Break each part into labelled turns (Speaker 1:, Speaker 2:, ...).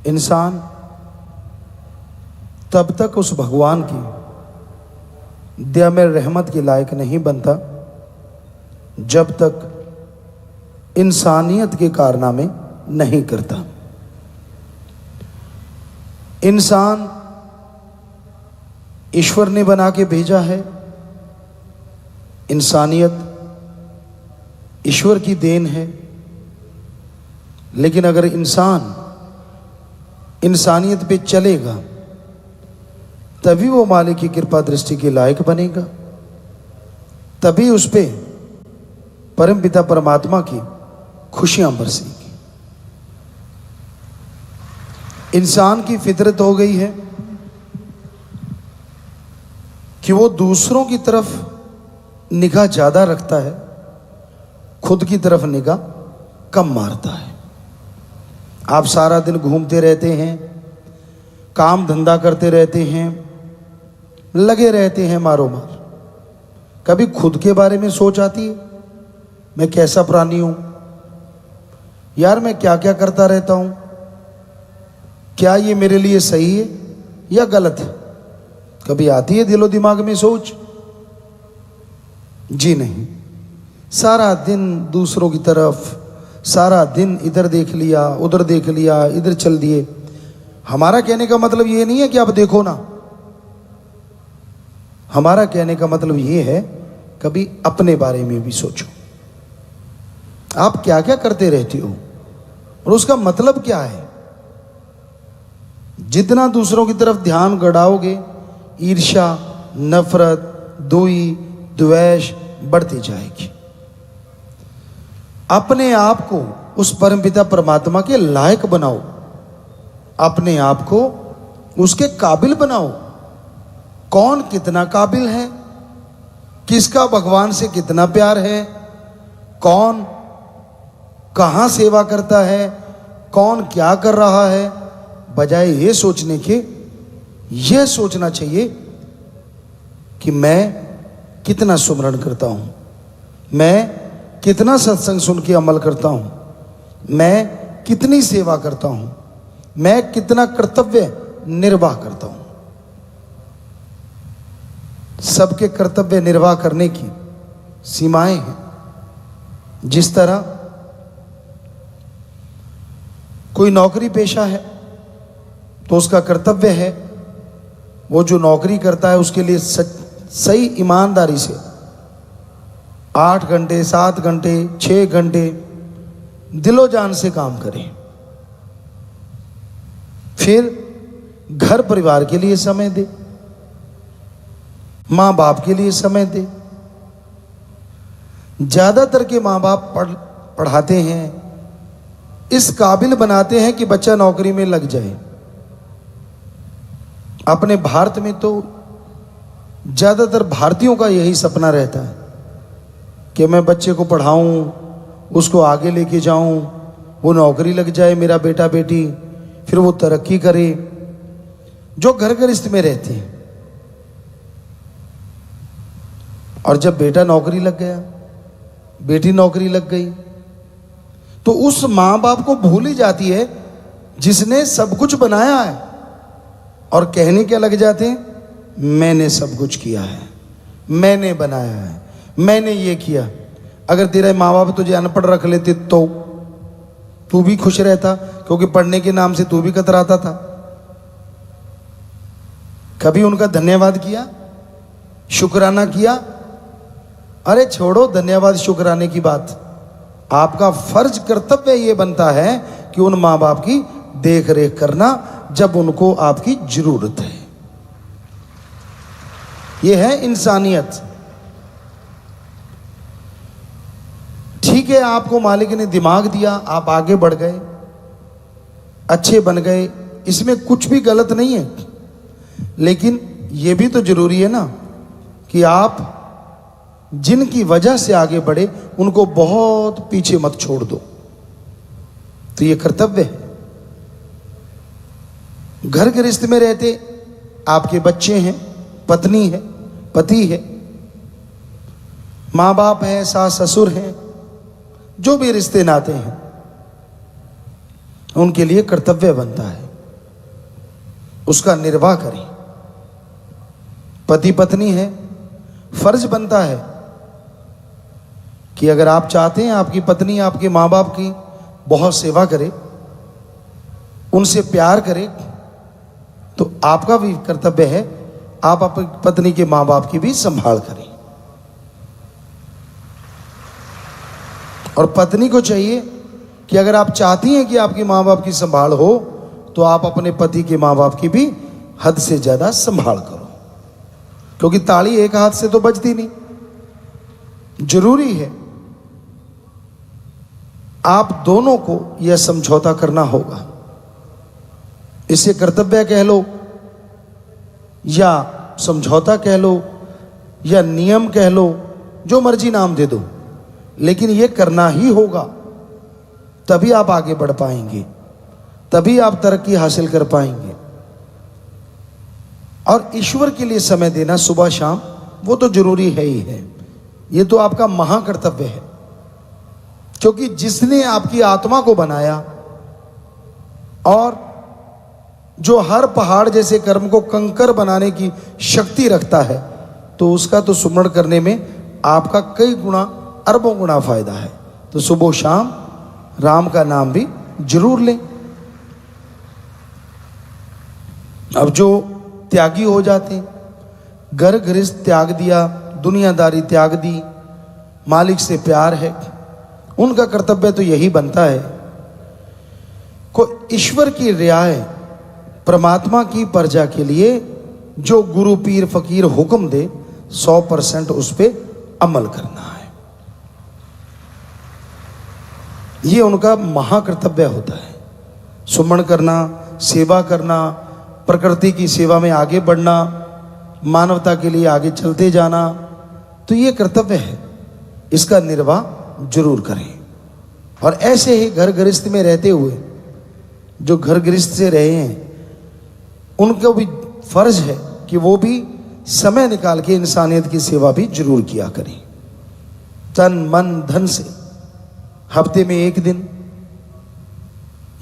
Speaker 1: इंसान तब तक उस भगवान की दया में रहमत के लायक नहीं बनता जब तक इंसानियत के कारनामे नहीं करता। इंसान ईश्वर ने बना के भेजा है, इंसानियत ईश्वर की देन है। लेकिन अगर इंसान इंसानियत पे चलेगा तभी वो मालिक की कृपा दृष्टि के लायक बनेगा, तभी उस पे परम पिता परमात्मा की खुशियां बरसेगी। इंसान की फितरत हो गई है कि वो दूसरों की तरफ निगाह ज्यादा रखता है, खुद की तरफ निगाह कम मारता है। आप सारा दिन घूमते रहते हैं, काम धंधा करते रहते हैं, लगे रहते हैं मारो मार। कभी खुद के बारे में सोच आती है, मैं कैसा प्राणी हूं यार, मैं क्या क्या करता रहता हूं, क्या ये मेरे लिए सही है या गलत है? कभी आती है दिलो दिमाग में सोच? जी नहीं। सारा दिन दूसरों की तरफ, सारा दिन इधर देख लिया, उधर देख लिया, इधर चल दिए। हमारा कहने का मतलब ये नहीं है कि आप देखो ना, हमारा कहने का मतलब ये है कभी अपने बारे में भी सोचो। आप क्या क्या करते रहते हो और उसका मतलब क्या है? जितना दूसरों की तरफ ध्यान गड़ाओगे, ईर्ष्या, नफरत, दुई, द्वेष बढ़ती जाएगी। अपने आप को उस परमपिता परमात्मा के लायक बनाओ, अपने आप को उसके काबिल बनाओ। कौन कितना काबिल है, किसका भगवान से कितना प्यार है, कौन कहां सेवा करता है, कौन क्या कर रहा है, बजाय ये सोचने के यह सोचना चाहिए कि मैं कितना सुमरण करता हूं, मैं कितना सत्संग सुन के अमल करता हूं, मैं कितनी सेवा करता हूं, मैं कितना कर्तव्य निर्वाह करता हूं। सबके कर्तव्य निर्वाह करने की सीमाएं हैं। जिस तरह कोई नौकरी पेशा है तो उसका कर्तव्य है वो जो नौकरी करता है उसके लिए सही ईमानदारी से 8 घंटे, 7 घंटे, 6 घंटे दिलो जान से काम करे, फिर घर परिवार के लिए समय दे, मां बाप के लिए समय दे। ज्यादातर के मां बाप पढ़ाते हैं, इस काबिल बनाते हैं कि बच्चा नौकरी में लग जाए। अपने भारत में तो ज्यादातर भारतीयों का यही सपना रहता है कि मैं बच्चे को पढ़ाऊं, उसको आगे लेके जाऊं, वो नौकरी लग जाए मेरा बेटा बेटी, फिर वो तरक्की करे। जो घर गृहस्थ में रहते हैं, और जब बेटा नौकरी लग गया, बेटी नौकरी लग गई, तो उस मां बाप को भूल ही जाती है जिसने सब कुछ बनाया है, और कहने क्या लग जाते हैं, मैंने सब कुछ किया है, मैंने बनाया है, मैंने ये किया। अगर तेरे माँ बाप तुझे अनपढ़ रख लेते तो तू भी खुश रहता, क्योंकि पढ़ने के नाम से तू भी कतराता था। कभी उनका धन्यवाद किया, शुक्राना किया? अरे छोड़ो धन्यवाद शुक्राने की बात। आपका फर्ज कर्तव्य ये बनता है कि उन माँ बाप की देख रेख करना जब उनको आपकी जरूरत है। यह है इंसानियत। ठीक है, आपको मालिक ने दिमाग दिया, आप आगे बढ़ गए, अच्छे बन गए, इसमें कुछ भी गलत नहीं है। लेकिन यह भी तो जरूरी है ना कि आप जिनकी वजह से आगे बढ़े उनको बहुत पीछे मत छोड़ दो। तो यह कर्तव्य है। घर गृहस्थ में रहते आपके बच्चे हैं, पत्नी है, पति है, मां बाप है, सास ससुर हैं, जो भी रिश्ते नाते हैं, उनके लिए कर्तव्य बनता है उसका निर्वाह करें। पति पत्नी है, फर्ज बनता है कि अगर आप चाहते हैं आपकी पत्नी आपके माँ बाप की बहुत सेवा करे, उनसे प्यार करे, तो आपका भी कर्तव्य है आप अपनी पत्नी के माँ बाप की भी संभाल करें। और पत्नी को चाहिए कि अगर आप चाहती हैं कि आपकी माँ बाप की संभाल हो, तो आप अपने पति के माँ बाप की भी हद से ज्यादा संभाल करो, क्योंकि ताली एक हाथ से तो बजती नहीं। जरूरी है आप दोनों को यह समझौता करना होगा। इसे कर्तव्य कह लो या समझौता कह लो या नियम कह लो, जो मर्जी नाम दे दो, लेकिन यह करना ही होगा। तभी आप आगे बढ़ पाएंगे, तभी आप तरक्की हासिल कर पाएंगे। और ईश्वर के लिए समय देना सुबह शाम, वो तो जरूरी है ही है। ये तो आपका महाकर्तव्य है, क्योंकि जिसने आपकी आत्मा को बनाया और जो हर पहाड़ जैसे कर्म को कंकर बनाने की शक्ति रखता है, तो उसका तो सुमरण करने में आपका कई गुना अरबों गुना फायदा है। तो सुबह शाम राम का नाम भी जरूर लें। अब जो त्यागी हो जाते हैं, घर गृहस्थ त्याग दिया, दुनियादारी त्याग दी, मालिक से प्यार है, उनका कर्तव्य तो यही बनता है को ईश्वर की रियाय, परमात्मा की प्रजा के लिए जो गुरु पीर फकीर हुक्म दे 100% उस पे अमल करना है। ये उनका महाकर्तव्य होता है। सुमरण करना, सेवा करना, प्रकृति की सेवा में आगे बढ़ना, मानवता के लिए आगे चलते जाना, तो ये कर्तव्य है। इसका निर्वाह जरूर करें। और ऐसे ही घर गृहस्थ में रहते हुए जो घर गृहस्थ से रहे हैं, उनको भी फर्ज है कि वो भी समय निकाल के इंसानियत की सेवा भी जरूर किया करें, तन मन धन से। हफ्ते में 1 दिन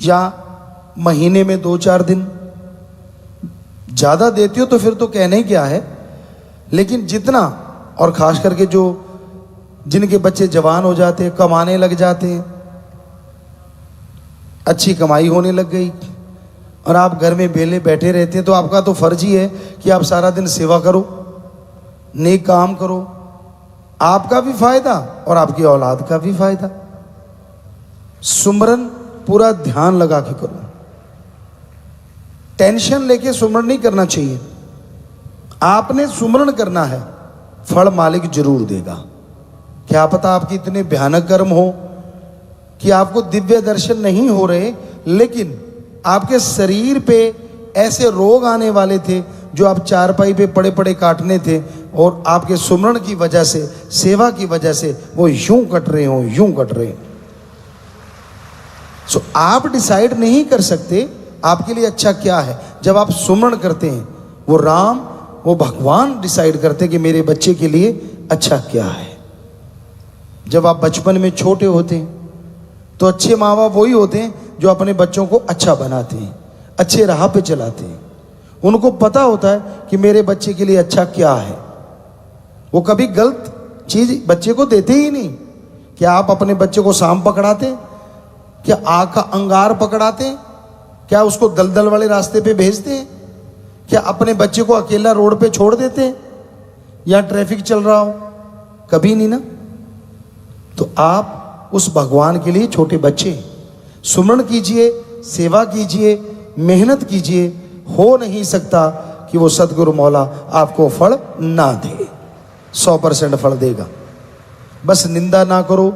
Speaker 1: या महीने में 2-4 दिन, ज्यादा देती हो तो फिर तो कहने क्या है, लेकिन जितना, और खास करके जो जिनके बच्चे जवान हो जाते हैं, कमाने लग जाते हैं, अच्छी कमाई होने लग गई और आप घर में बेले बैठे रहते हैं, तो आपका तो फर्ज ही है कि आप सारा दिन सेवा करो, नेक काम करो। आपका भी फायदा और आपकी औलाद का भी फायदा। सुमरन पूरा ध्यान लगा के करो, टेंशन लेके सुमरण नहीं करना चाहिए। आपने सुमरण करना है, फल मालिक जरूर देगा। क्या पता आपके इतने भयानक कर्म हो कि आपको दिव्य दर्शन नहीं हो रहे, लेकिन आपके शरीर पे ऐसे रोग आने वाले थे जो आप चारपाई पे पड़े पड़े काटने थे, और आपके सुमरण की वजह से, सेवा की वजह से वो यूं कट रहे हो, यूं कट रहे हो। सो आप डिसाइड नहीं कर सकते आपके लिए अच्छा क्या है। जब आप सुमरण करते हैं, वो राम, वो भगवान डिसाइड करते हैं कि मेरे बच्चे के लिए अच्छा क्या है। जब आप बचपन में छोटे होते हैं तो अच्छे माँ बाप वही होते हैं जो अपने बच्चों को अच्छा बनाते हैं, अच्छे राह पे चलाते हैं। उनको पता होता है कि मेरे बच्चे के लिए अच्छा क्या है। वो कभी गलत चीज बच्चे को देते ही नहीं। क्या आप अपने बच्चे को सांप पकड़ाते? क्या आग का अंगार पकड़ाते? क्या उसको दलदल वाले रास्ते पे भेजते हैं? क्या अपने बच्चे को अकेला रोड पे छोड़ देते हैं या ट्रैफिक चल रहा हो? कभी नहीं ना। तो आप उस भगवान के लिए छोटे बच्चे, सुमरण कीजिए, सेवा कीजिए, मेहनत कीजिए। हो नहीं सकता कि वो सदगुरु मौला आपको फल ना दे। 100% फल देगा। बस निंदा ना करो,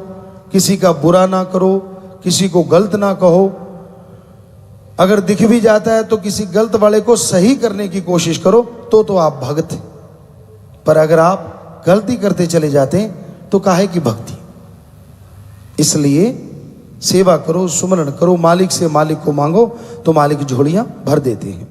Speaker 1: किसी का बुरा ना करो, किसी को गलत ना कहो। अगर दिख भी जाता है तो किसी गलत वाले को सही करने की कोशिश करो, तो आप भक्त हैं। पर अगर आप गलती करते चले जाते हैं तो काहे की भक्ति। इसलिए सेवा करो, सुमरण करो, मालिक से मालिक को मांगो तो मालिक झोलियां भर देते हैं।